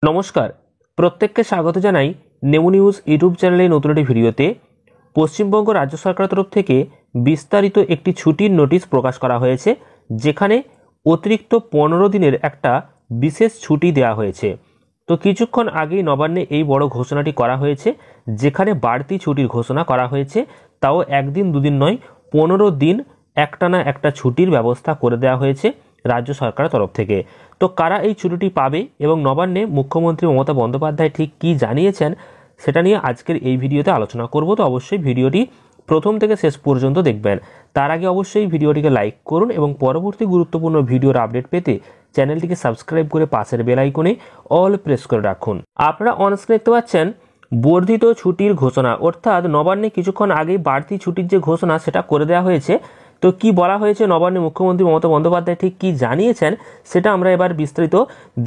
নমস্কার, প্রত্যেককে স্বাগত জানাই নেমু নিউজ ইউটিউব চ্যানেলে নতুন একটি ভিডিওতে। পশ্চিমবঙ্গ রাজ্য সরকারের তরফ থেকে বিস্তারিত একটি ছুটির নোটিশ প্রকাশ করা হয়েছে, যেখানে অতিরিক্ত 15 দিনের একটা বিশেষ ছুটি দেওয়া হয়েছে। তো কিছুক্ষণ আগেই নবান্নে এই বড় ঘোষণাটি করা হয়েছে, যেখানে বাড়তি ছুটির ঘোষণা করা হয়েছে, তাও একদিন দুদিন নয়, 15 দিন একটানা একটা ছুটির ব্যবস্থা করে দেওয়া হয়েছে রাজ্য সরকারের তরফ থেকে। তো কারা এই ছুটিটি পাবে এবং নবান্নে মুখ্যমন্ত্রী মমতা বন্দ্যোপাধ্যায় ঠিক কী জানিয়েছেন, সেটা নিয়ে আজকের এই ভিডিওতে আলোচনা করব। তো অবশ্যই ভিডিওটি প্রথম থেকে শেষ পর্যন্ত দেখবেন। তার আগে অবশ্যই ভিডিওটিকে লাইক করুন এবং পরবর্তী গুরুত্বপূর্ণ ভিডিওর আপডেট পেতে চ্যানেলটিকে সাবস্ক্রাইব করে পাশের বেল আইকনে অল প্রেস করে রাখুন। আপনারা অনস্ক্রিনে দেখতে পাচ্ছেন বর্ধিত ছুটির ঘোষণা, অর্থাৎ নবান্নে কিছুক্ষণ আগেই বাড়তি ছুটির যে ঘোষণা সেটা করে দেওয়া হয়েছে। তো কি বলা হয়েছে, নবান্নে মুখ্যমন্ত্রী মমতা বন্দ্যোপাধ্যায় ঠিক কী জানিয়েছেন, সেটা আমরা এবার বিস্তারিত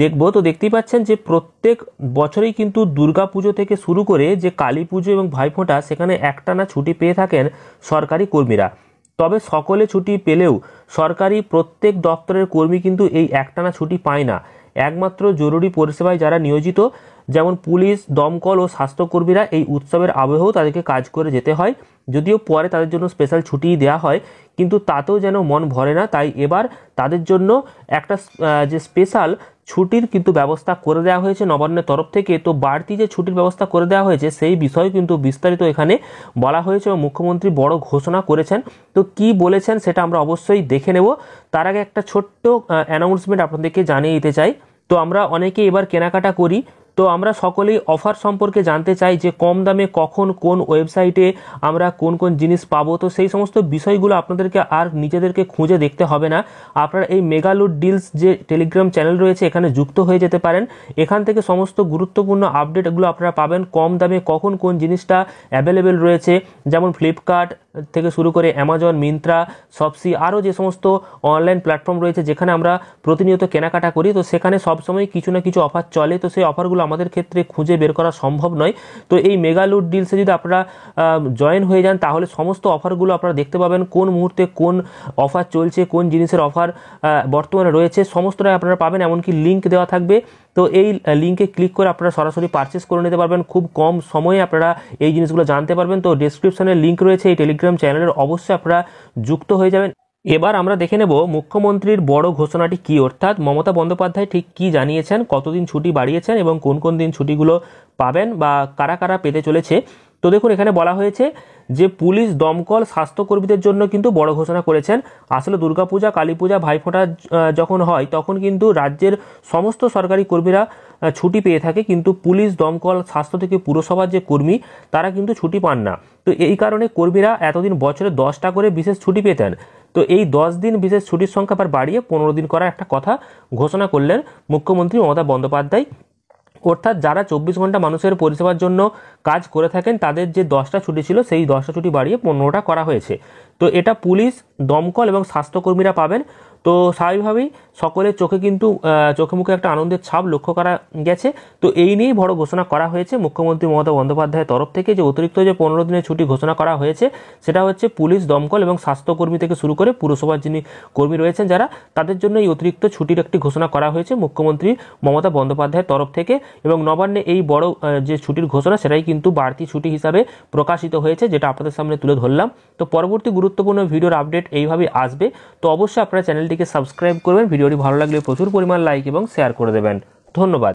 দেখব। তো দেখতেই পাচ্ছেন যে প্রত্যেক বছরেই কিন্তু দুর্গাপুজো থেকে শুরু করে যে কালী পুজো এবং ভাইফোঁটা, সেখানে একটানা ছুটি পেয়ে থাকেন সরকারি কর্মীরা। তবে সকলে ছুটি পেলেও সরকারি প্রত্যেক দপ্তরের কর্মী কিন্তু এই একটানা ছুটি পায় না। একমাত্র জরুরি পরিষেবায় যারা নিয়োজিত, যেমন পুলিশ, দমকল ও স্বাস্থ্যকর্মীরা, এই উৎসবের আবহেও তাদেরকে কাজ করে যেতে হয়। যদিও পরে তাদের জন্য স্পেশাল ছুটি দেওয়া হয়, কিন্তু তাতেও যেন মন ভরে না। তাই এবার তাদের জন্য একটা যে স্পেশাল ছুটির কিন্তু ব্যবস্থা করে দেওয়া হয়েছে নবান্নের তরফ থেকে। তো বাড়তি যে ছুটির ব্যবস্থা করে দেওয়া হয়েছে সেই বিষয়ে কিন্তু বিস্তারিত এখানে বলা হয়েছে এবং মুখ্যমন্ত্রী বড় ঘোষণা করেছেন। তো কি বলেছেন সেটা আমরা অবশ্যই দেখে নেব। তার আগে একটা ছোট্ট অ্যানাউন্সমেন্ট আপনাদেরকে জানিয়ে দিতে চাই। তো আমরা অনেকে এবার কেনাকাটা করি, তো আমরা সকলেই অফার সম্পর্কে জানতে চাই যে কম দামে কখন কোন ওয়েবসাইটে আমরা কোন কোন জিনিস পাবো। তো সেই সমস্ত বিষয়গুলো আপনাদেরকে আর নিজেদেরকে খুঁজে দেখতে হবে না। আপনারা এই মেগালুট ডিলস যে টেলিগ্রাম চ্যানেল রয়েছে, এখানে যুক্ত হয়ে যেতে পারেন। এখান থেকে সমস্ত গুরুত্বপূর্ণ আপডেটগুলো আপনারা পাবেন, কম দামে কখন কোন জিনিসটা অ্যাভেলেবেল রয়েছে। যেমন ফ্লিপকার্ট থেকে শুরু করে অ্যামাজন, মিন্ত্রা, শপসি, আরও যে সমস্ত অনলাইন প্ল্যাটফর্ম রয়েছে যেখানে আমরা প্রতিনিয়ত কেনাকাটা করি, তো সেখানে সবসময় কিছু না কিছু অফার চলে। তো সেই অফারগুলো আমাদের ক্ষেত্রে খুঁজে বের করা সম্ভব নয়। তো এই মেগালুট ডিলসে যদি আপনারা জয়েন হয়ে যান, তাহলে সমস্ত অফারগুলো আপনারা দেখতে পাবেন, কোন মুহূর্তে কোন অফার চলছে, কোন জিনিসের অফার বর্তমানে রয়েছে, সমস্তটাই আপনারা পাবেন। এমনকি লিঙ্ক দেওয়া থাকবে, তো এই লিঙ্কে ক্লিক করে আপনারা সরাসরি পারচেস করে নিতে পারবেন। খুব কম সময়ে আপনারা এই জিনিসগুলো জানতে পারবেন। তো ডেসক্রিপশনে লিঙ্ক রয়েছে এই টেলিগ্রাম চ্যানেলের, অবশ্যই আপনারা যুক্ত হয়ে যাবেন। এবার আমরা দেখে নেব মুখ্যমন্ত্রীর বড় ঘোষণাটি কি, অর্থাৎ মমতা বন্দ্যোপাধ্যায় ঠিক কি জানিয়েছেন, কতদিন ছুটি বাড়িয়েছেন এবং কোন কোন দিন ছুটিগুলো পাবেন বা কারা কারা পেতে চলেছে। তো দেখুন, এখানে বলা হয়েছে যে পুলিশ, দমকল, স্বাস্থ্যকর্মীদের জন্য কিন্তু বড় ঘোষণা করেছেন। আসলে দুর্গাপূজা, কালী পূজা, ভাইফোঁটা যখন হয় তখন কিন্তু রাজ্যের সমস্ত সরকারি কর্মীরা ছুটি পেয়ে থাকে, কিন্তু পুলিশ, দমকল, স্বাস্থ্য থেকে পুরসভার যে কর্মী, তারা কিন্তু ছুটি পান না। তো এই কারণে কর্মীরা এতদিন বছরে 10টা করে বিশেষ ছুটি পেতেন। তো এই 10 দিন বিশেষ ছুটির সংখ্যা আবার বাড়িয়ে 15 দিন করার একটা কথা ঘোষণা করলেন মুখ্যমন্ত্রী মমতা বন্দ্যোপাধ্যায়। অর্থাৎ যারা 24 ঘন্টা মানুষের পরিষেবার জন্য কাজ করে থাকেন, তাদের যে 10টা ছুটি ছিল সেই 10টা ছুটি বাড়িয়ে 15টা করা হয়েছে। তো এটা পুলিশ, দমকল এবং স্বাস্থ্যকর্মীরা পাবেন। তো স্বাভাবিকভাবেই সকলের চোখে কিন্তু চোখে মুখে একটা আনন্দের ছাপ লক্ষ্য করা গেছে। তো এই নিয়েই বড় ঘোষণা করা হয়েছে মুখ্যমন্ত্রী মমতা বন্দ্যোপাধ্যায়ের তরফ থেকে। যে অতিরিক্ত যে 15 দিনের ছুটি ঘোষণা করা হয়েছে, সেটা হচ্ছে পুলিশ, দমকল এবং স্বাস্থ্যকর্মী থেকে শুরু করে পুরসভার যিনি কর্মী রয়েছেন যারা, তাদের জন্য এই অতিরিক্ত ছুটির একটি ঘোষণা করা হয়েছে মুখ্যমন্ত্রী মমতা বন্দ্যোপাধ্যায়ের তরফ থেকে। এবং নবান্নে এই বড় যে ছুটির ঘোষণা, সেটাই কিন্তু বাড়তি ছুটি হিসাবে প্রকাশিত হয়েছে, যেটা আপনাদের সামনে তুলে ধরলাম। তো পরবর্তী গুরুত্বপূর্ণ ভিডিওর আপডেট এইভাবে আসবে। তো অবশ্যই আপনারা চ্যানেলটিকে সাবস্ক্রাইব করবেন। ভিডিওটি ভালো লাগলে প্রচুর পরিমাণ লাইক এবং শেয়ার করে দেবেন। ধন্যবাদ।